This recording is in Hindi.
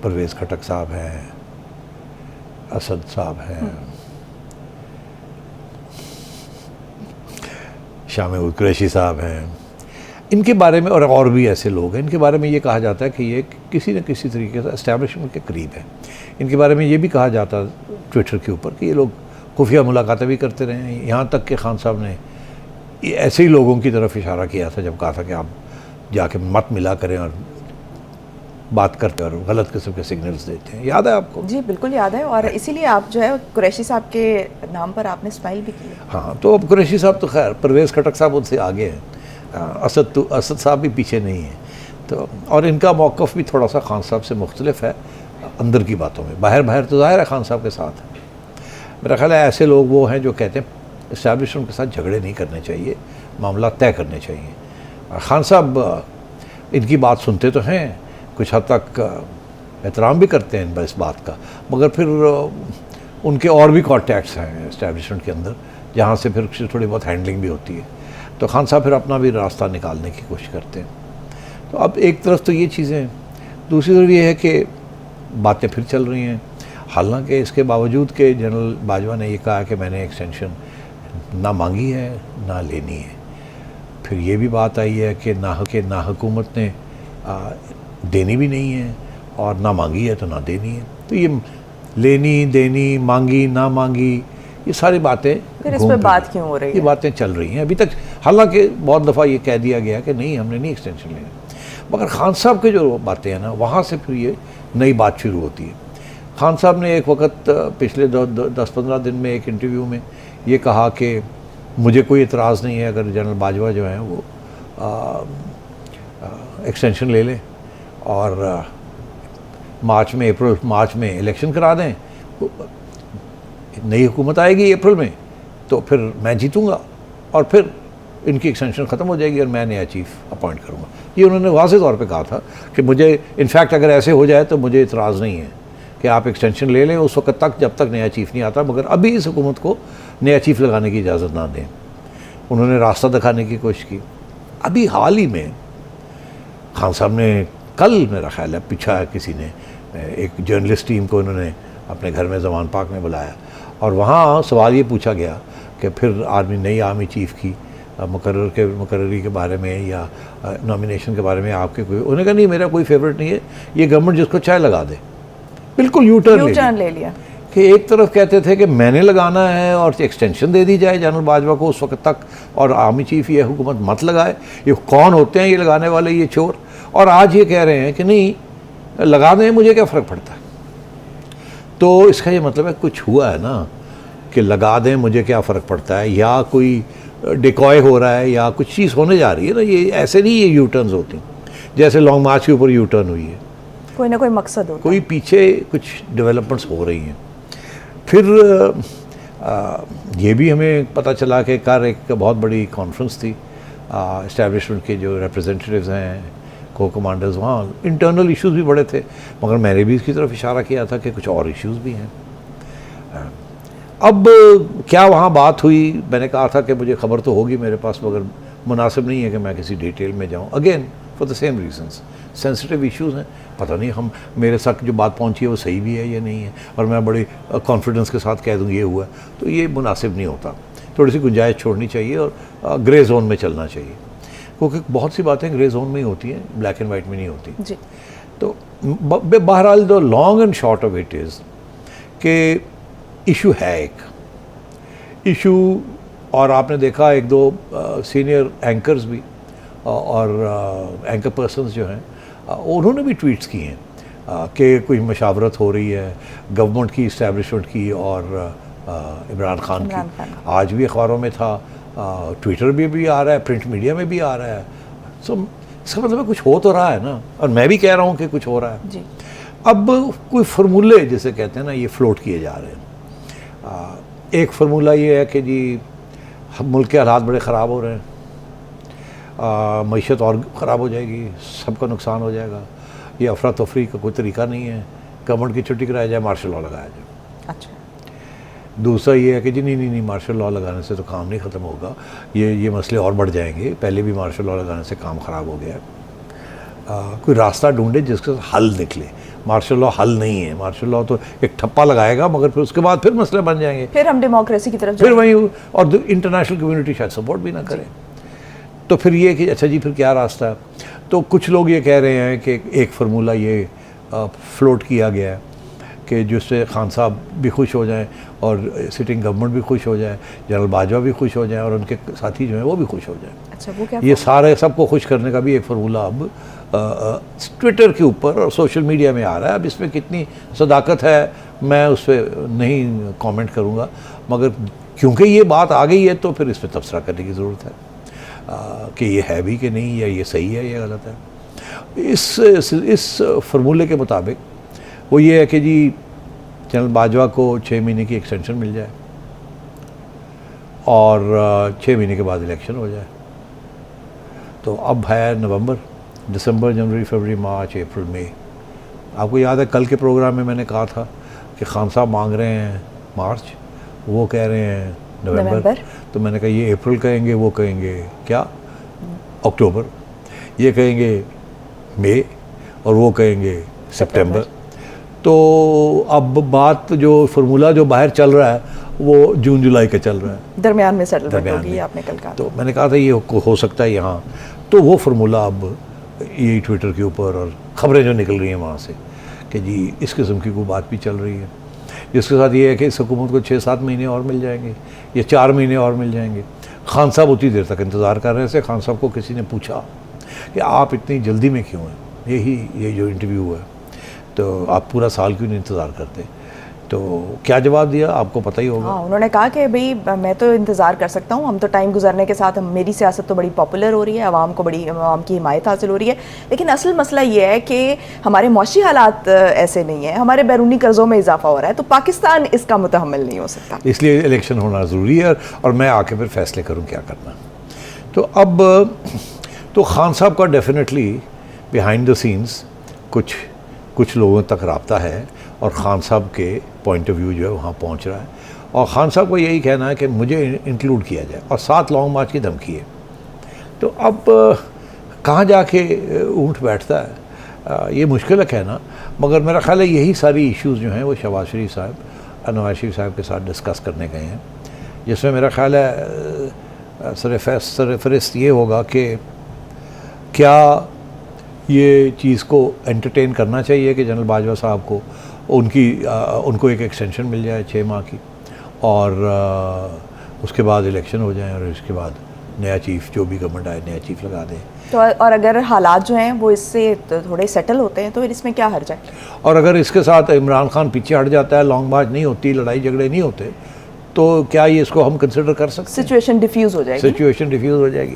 परवेज़ खटक साहब हैं, असद साहब हैं, शामिर कुरैशी साहब हैं। इनके बारे में और भी ऐसे लोग हैं, इनके बारे में ये कहा जाता है कि ये किसी न किसी तरीके से एस्टैब्लिशमेंट के करीब है। इनके बारे में ये भी कहा जाता ट्विटर के ऊपर कि ये लोग खुफिया मुलाकातें भी करते रहे हैं। यहाँ तक कि खान साहब ने ऐसे ही लोगों की तरफ इशारा किया था जब कहा था कि आप जाके मत मिला करें और बात करते और गलत किस्म के सिग्नल्स देते हैं। याद है आपको? जी बिल्कुल याद है, और इसीलिए आप जो है कुरैशी साहब के नाम पर आपने स्माइल भी की। हाँ, तो अब कुरैशी साहब तो खैर, परवेज़ खटक साहब उनसे आगे हैं, असद साहब भी पीछे नहीं है। तो और इनका मौक़िफ़ भी थोड़ा सा खान साहब से मुख्तलिफ है अंदर की बातों में। बाहर तो ज़ाहिर है खान साहब के साथ है। मेरा ख्याल है ऐसे लोग वो हैं जो कहते हैं इस्टेब्लिशमेंट के साथ झगड़े नहीं करने चाहिए, मामला तय करने चाहिए। और खान साहब इनकी बात सुनते तो हैं, कुछ हद तक एहतराम भी करते हैं इस बात का, मगर फिर उनके और भी कॉन्टैक्ट्स हैं इस्टेब्लिशमेंट के अंदर जहाँ से फिर थोड़ी बहुत हैंडलिंग भी होती है। तो खान साहब फिर अपना भी रास्ता निकालने की कोशिश करते हैं। तो अब एक तरफ तो ये चीज़ें हैं, दूसरी तरफ ये है कि बातें फिर चल रही हैं। हालांकि इसके बावजूद कि जनरल बाजवा ने ये कहा कि मैंने एक्सटेंशन ना मांगी है ना लेनी है। फिर ये भी बात आई है कि ना हुकूमत ने देनी भी नहीं है और ना मांगी है तो ना देनी है। तो ये लेनी देनी, मांगी ना मांगी, ये सारी बातें फिर इस पर बात क्यों हो रही है? ये बातें चल रही हैं अभी तक। हालांकि बहुत दफ़ा ये कह दिया गया कि नहीं, हमने नहीं एक्सटेंशन लेना, मगर खान साहब के जो बातें हैं ना, वहाँ से फिर ये नई बात शुरू होती है। खान साहब ने एक वक्त पिछले 10-15 दिन में एक इंटरव्यू में ये कहा कि मुझे कोई एतराज़ नहीं है अगर जनरल बाजवा जो हैं वो एक्सटेंशन ले लें और मार्च में इलेक्शन करा दें। नई हुकूमत आएगी अप्रैल में, तो फिर मैं जीतूंगा और फिर इनकी एक्सटेंशन ख़त्म हो जाएगी और मैं नया चीफ अपॉइंट करूंगा। ये उन्होंने वाज़ेह तौर पे कहा था कि मुझे इनफैक्ट अगर ऐसे हो जाए तो मुझे इतराज़ नहीं है कि आप एक्सटेंशन ले लें उस वक्त तक जब तक नया चीफ नहीं आता, मगर अभी इस हुकूमत को नया चीफ लगाने की इजाज़त ना दें। उन्होंने रास्ता दिखाने की कोशिश की। अभी हाल ही में खान साहब ने कल, मेरा ख्याल है पीछा किसी ने, एक जर्नलिस्ट टीम को उन्होंने अपने घर में ज़मान पार्क में बुलाया और वहाँ सवाल ये पूछा गया कि फिर नई आर्मी चीफ़ की मुकर्ररी के बारे में या नॉमिनेशन के बारे में आपके कोई, उन्होंने कहा नहीं, मेरा कोई फेवरेट नहीं है, ये गवर्नमेंट जिसको चाहे लगा दे। बिल्कुल यू टर्न ले लिया कि एक तरफ कहते थे कि मैंने लगाना है और एक्सटेंशन दे दी जाए जनरल बाजवा को उस वक्त तक, और आर्मी चीफ ये हुकूमत मत लगाए, ये कौन होते हैं ये लगाने वाले, ये चोर। और आज ये कह रहे हैं कि नहीं लगा दें, मुझे क्या फ़र्क पड़ता है। तो इसका ये मतलब है कुछ हुआ है ना कि लगा दें मुझे क्या फ़र्क पड़ता है, या कोई डिकॉय हो रहा है या कुछ चीज़ होने जा रही है ना। ये ऐसे नहीं ये यू टर्न्स होती, जैसे लॉन्ग मार्च के ऊपर यू टर्न हुई है, कोई ना कोई मकसद होता है, कोई पीछे कुछ डेवलपमेंट्स हो रही हैं। फिर ये भी हमें पता चला कि एक बहुत बड़ी कॉन्फ्रेंस थी, इस्टेब्लिशमेंट के जो रिप्रेजेंटेटिव्स हैं, को कमांडर्स, वहाँ इंटरनल इश्यूज भी बड़े थे, मगर मैंने भी इसकी तरफ इशारा किया था कि कुछ और इश्यूज भी हैं। अब क्या वहाँ बात हुई, मैंने कहा था कि मुझे ख़बर तो होगी मेरे पास, मगर मुनासिब नहीं है कि मैं किसी डिटेल में जाऊँ। Again for the same reasons, sensitive issues हैं, पता नहीं हम मेरे साथ जो बात पहुंची है वो सही भी है या नहीं है, और मैं बड़ी कॉन्फिडेंस के साथ कह दूँ ये हुआ, तो ये मुनासिब नहीं होता। थोड़ी सी गुंजाइश छोड़नी चाहिए और ग्रे जोन में चलना चाहिए, क्योंकि बहुत सी बातें ग्रे जोन में ही होती हैं, ब्लैक एंड वाइट में नहीं होती जी। तो बहरहाल the long and short of it is कि इशू है एक इशू, और आपने देखा एक दो सीनियर एंकर्स भी और एंकर पर्सन्स जो हैं उन्होंने भी ट्वीट्स किए हैं कि कोई मशावरत हो रही है गवर्नमेंट की, इस्टेब्लिशमेंट की और इमरान खान की। आज भी अखबारों में था, ट्विटर भी आ रहा है, प्रिंट मीडिया में भी आ रहा है। सो इसका मतलब कुछ हो तो रहा है ना, और मैं भी कह रहा हूँ कि कुछ हो रहा है जी। अब कोई फार्मूले जिसे कहते हैं ना, ये फ्लोट किए जा रहे हैं। एक फार्मूला ये है कि जी मुल्क के हालात बड़े ख़राब हो रहे हैं, मईशत और ख़राब हो जाएगी, सबका नुकसान हो जाएगा, ये अफरा तफरी का कोई तरीका नहीं है, गवर्नमेंट की छुट्टी कराया जाए, मार्शल लॉ लगाया जाए। अच्छा। दूसरा ये है कि जी नहीं मार्शल लॉ लगाने से तो काम नहीं ख़त्म होगा, ये मसले और बढ़ जाएंगे, पहले भी मार्शल लॉ लगाने से काम ख़राब हो गया। कोई रास्ता ढूंढे जिसके हल निकले। मार्शल लॉ हल नहीं है। मार्शल लॉ तो एक ठप्पा लगाएगा, मगर फिर उसके बाद फिर मसले बन जाएंगे, फिर हम डेमोक्रेसी की तरफ फिर जाएंगे। वही, और इंटरनेशनल कम्युनिटी शायद सपोर्ट भी ना करे। तो फिर ये कि अच्छा जी फिर क्या रास्ता है। तो कुछ लोग ये कह रहे हैं कि एक फार्मूला ये फ्लोट किया गया है कि जिससे खान साहब भी खुश हो जाएं और सिटिंग गवर्नमेंट भी खुश हो जाए, जनरल बाजवा भी खुश हो जाएं और उनके साथी जो हैं वो भी खुश हो जाएं। अच्छा, वो क्या ये सारे सबको खुश करने का भी एक फार्मूला अब ट्विटर के ऊपर और सोशल मीडिया में आ रहा है। अब इसमें कितनी सदाकत है मैं उस पर नहीं कमेंट करूँगा, मगर क्योंकि ये बात आ गई है तो फिर इस पर तबसरा करने की ज़रूरत है कि ये है भी कि नहीं, या ये सही है या गलत है। इस फार्मूले के मुताबिक वो ये है कि जी जनरल बाजवा को 6 महीने की एक्सटेंशन मिल जाए और 6 महीने के बाद इलेक्शन हो जाए। तो अब है नवंबर, दिसंबर, जनवरी, फरवरी, मार्च, अप्रैल, मई। आपको याद है कल के प्रोग्राम में मैंने कहा था कि खान साहब मांग रहे हैं मार्च, वो कह रहे हैं नवंबर। तो मैंने कहा ये अप्रैल कहेंगे, वो कहेंगे क्या अक्टूबर, ये कहेंगे मई और वो कहेंगे सितंबर। तो अब बात जो फार्मूला जो बाहर चल रहा है वो जून जुलाई का चल रहा है, दरमियान में सेटलमेंट होगी, आपने कल कहा। तो मैंने कहा था ये हो सकता है यहाँ। तो वो फार्मूला अब यही ट्विटर के ऊपर और ख़बरें जो निकल रही हैं वहाँ से कि जी इस किस्म की कोई बात भी चल रही है, जिसके साथ ये है कि इस हुकूमत को 6-7 महीने और मिल जाएंगे या 4 महीने और मिल जाएंगे। खान साहब उतनी देर तक इंतज़ार कर रहे थे। खान साहब को किसी ने पूछा कि आप इतनी जल्दी में क्यों हैं, ये जो इंटरव्यू है, तो आप पूरा साल क्यों नहीं इंतज़ार करते। तो क्या जवाब दिया आपको पता ही होगा। हाँ, उन्होंने कहा कि भाई मैं तो इंतज़ार कर सकता हूँ, हम तो टाइम गुजरने के साथ मेरी सियासत तो बड़ी पॉपुलर हो रही है, आवाम की हिमायत हासिल हो रही है, लेकिन असल मसला ये है कि हमारे मौशी हालात ऐसे नहीं है, हमारे बैरूनी कर्ज़ों में इजाफा हो रहा है, तो पाकिस्तान इसका मुतहम्मिल नहीं हो सकता, इसलिए इलेक्शन होना ज़रूरी है और मैं आके फिर फैसले करूँ क्या करना। तो अब तो खान साहब का डेफिनेटली बिहाइंड द सीन्स कुछ लोगों तक रब्ता है और ख़ान साहब के पॉइंट ऑफ व्यू जो है वहाँ पहुँच रहा है, और ख़ान साहब को यही कहना है कि मुझे इंक्लूड किया जाए, और 7 लॉन्ग मार्च की धमकी है। तो अब कहाँ जाके ऊँट बैठता है ये मुश्किल है कहना, मगर मेरा ख़्याल है यही सारी इश्यूज़ जो हैं वो शहबाज शरीफ साहब नवाज शरीफ साहब के साथ डिस्कस करने गए हैं, जिसमें मेरा ख़्याल है सरफहरिस्त ये होगा कि क्या ये चीज़ को एंटरटेन करना चाहिए कि जनरल बाजवा साहब को उनको एक एक्सटेंशन मिल जाए 6 माह की, और उसके बाद इलेक्शन हो जाए और इसके बाद नया चीफ, जो भी गवर्नमेंट आए नया चीफ लगा दे। तो और अगर हालात जो हैं वो इससे थोड़े सेटल होते हैं तो फिर इसमें क्या हर्ज है। और अगर इसके साथ इमरान खान पीछे हट जाता है, लॉन्ग मार्च नहीं होती, लड़ाई झगड़े नहीं होते, तो क्या ये इसको हम कंसिडर कर सकते हैं? सिचुएशन डिफ्यूज़ हो जाएगी। सिचुएशन डिफ्यूज़ हो जाएगी।